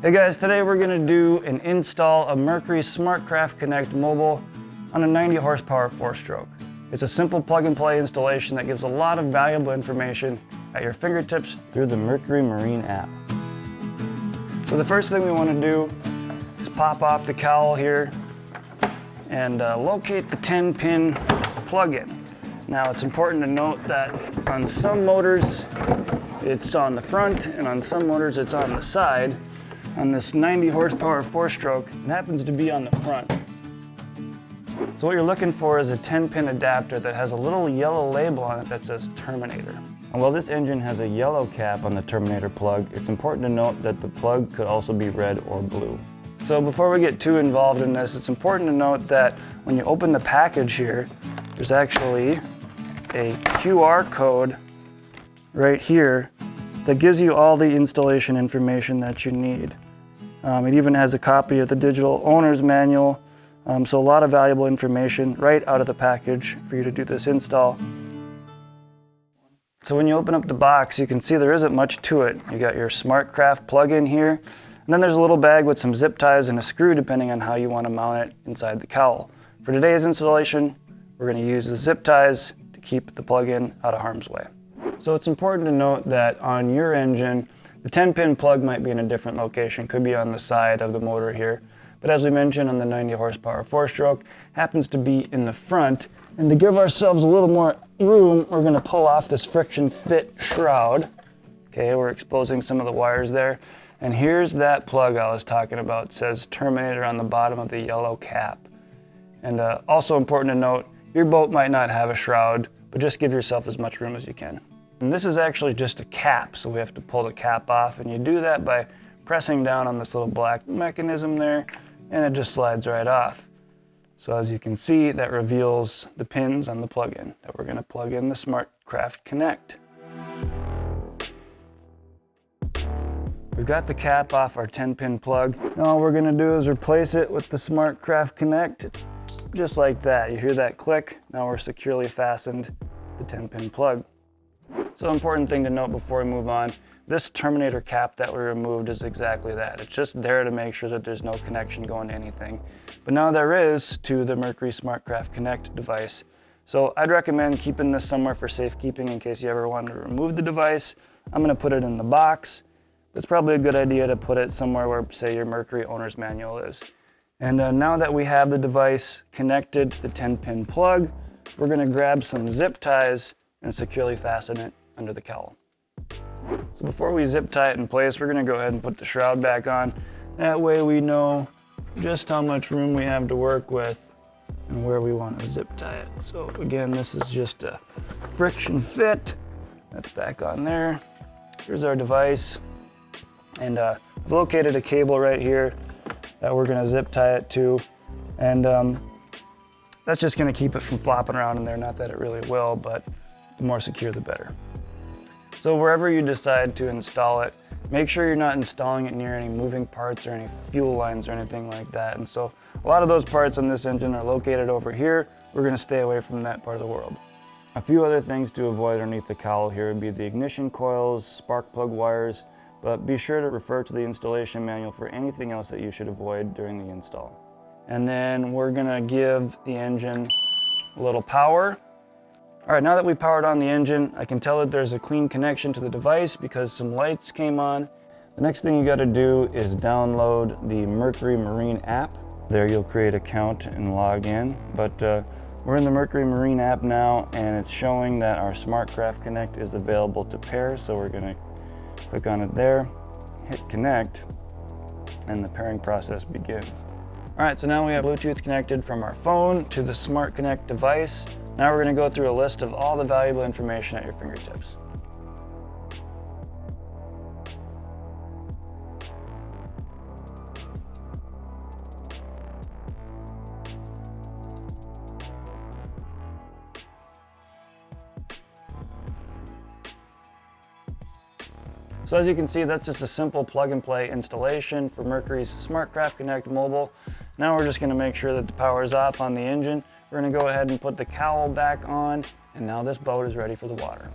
Hey guys, today we're going to do an install of Mercury SmartCraft Connect Mobile on a 90 horsepower 4-stroke. It's a simple plug and play installation that gives a lot of valuable information at your fingertips through the Mercury Marine app. So the first thing we want to do is pop off the cowl here and locate the 10-pin plug-in. Now it's important to note that on some motors it's on the front and on some motors it's on the side. On this 90 horsepower 4-stroke, it happens to be on the front. So what you're looking for is a 10-pin adapter that has a little yellow label on it that says Terminator. And while this engine has a yellow cap on the Terminator plug, it's important to note that the plug could also be red or blue. So before we get too involved in this, it's important to note that when you open the package here, there's actually a QR code right here that gives you all the installation information that you need. It even has a copy of the digital owner's manual, so a lot of valuable information right out of the package for you to do this install. So when you open up the box, you can see there isn't much to it. You got your SmartCraft plug-in here, and then there's a little bag with some zip ties and a screw depending on how you want to mount it inside the cowl. For today's installation, we're going to use the zip ties to keep the plug-in out of harm's way. So it's important to note that on your engine, the 10-pin plug might be in a different location, could be on the side of the motor here. But as we mentioned on the 90 horsepower 4-stroke, happens to be in the front. And to give ourselves a little more room, we're going to pull off this friction fit shroud. Okay, we're exposing some of the wires there. And here's that plug I was talking about. It says Terminator on the bottom of the yellow cap. And also important to note, your boat might not have a shroud, but just give yourself as much room as you can. And this is actually just a cap, so we have to pull the cap off, and you do that by pressing down on this little black mechanism there, and it just slides right off. So as you can see, that reveals the pins on the plug-in that we're going to plug in the SmartCraft Connect. We've got the cap off our 10-pin plug. Now all we're going to do is replace it with the SmartCraft Connect, just like that. You hear that click? Now we're securely fastened the 10-pin plug. So important thing to note before we move on, this Terminator cap that we removed is exactly that. It's just there to make sure that there's no connection going to anything. But now there is to the Mercury SmartCraft Connect device. So I'd recommend keeping this somewhere for safekeeping in case you ever want to remove the device. I'm going to put it in the box. It's probably a good idea to put it somewhere where, say, your Mercury owner's manual is. And now that we have the device connected to the 10-pin plug, we're going to grab some zip ties and securely fasten it under the cowl. So before we zip tie it in place, we're going to go ahead and put the shroud back on. That way we know just how much room we have to work with and where we want to zip tie it. So again, this is just a friction fit. That's back on there. Here's our device. And I've located a cable right here that we're going to zip tie it to. And that's just going to keep it from flopping around in there. Not that it really will, but the more secure, the better. So wherever you decide to install it, make sure you're not installing it near any moving parts or any fuel lines or anything like that. And so a lot of those parts on this engine are located over here. We're going to stay away from that part of the world. A few other things to avoid underneath the cowl here would be the ignition coils, spark plug wires, but be sure to refer to the installation manual for anything else that you should avoid during the install. And then we're going to give the engine a little power. All right, now that we powered on the engine, I can tell that there's a clean connection to the device because some lights came on. The next thing you got to do is download the Mercury Marine app. There you'll create an account and log in. But we're in the Mercury Marine app now, and it's showing that our SmartCraft Connect is available to pair. So we're going to click on it there, hit connect, and the pairing process begins. All right, so now we have Bluetooth connected from our phone to the Smart Connect device. Now we're going to go through a list of all the valuable information at your fingertips. So as you can see, that's just a simple plug and play installation for Mercury's SmartCraft Connect Mobile. Now we're just going to make sure that the power is off on the engine. We're going to go ahead and put the cowl back on, and now this boat is ready for the water.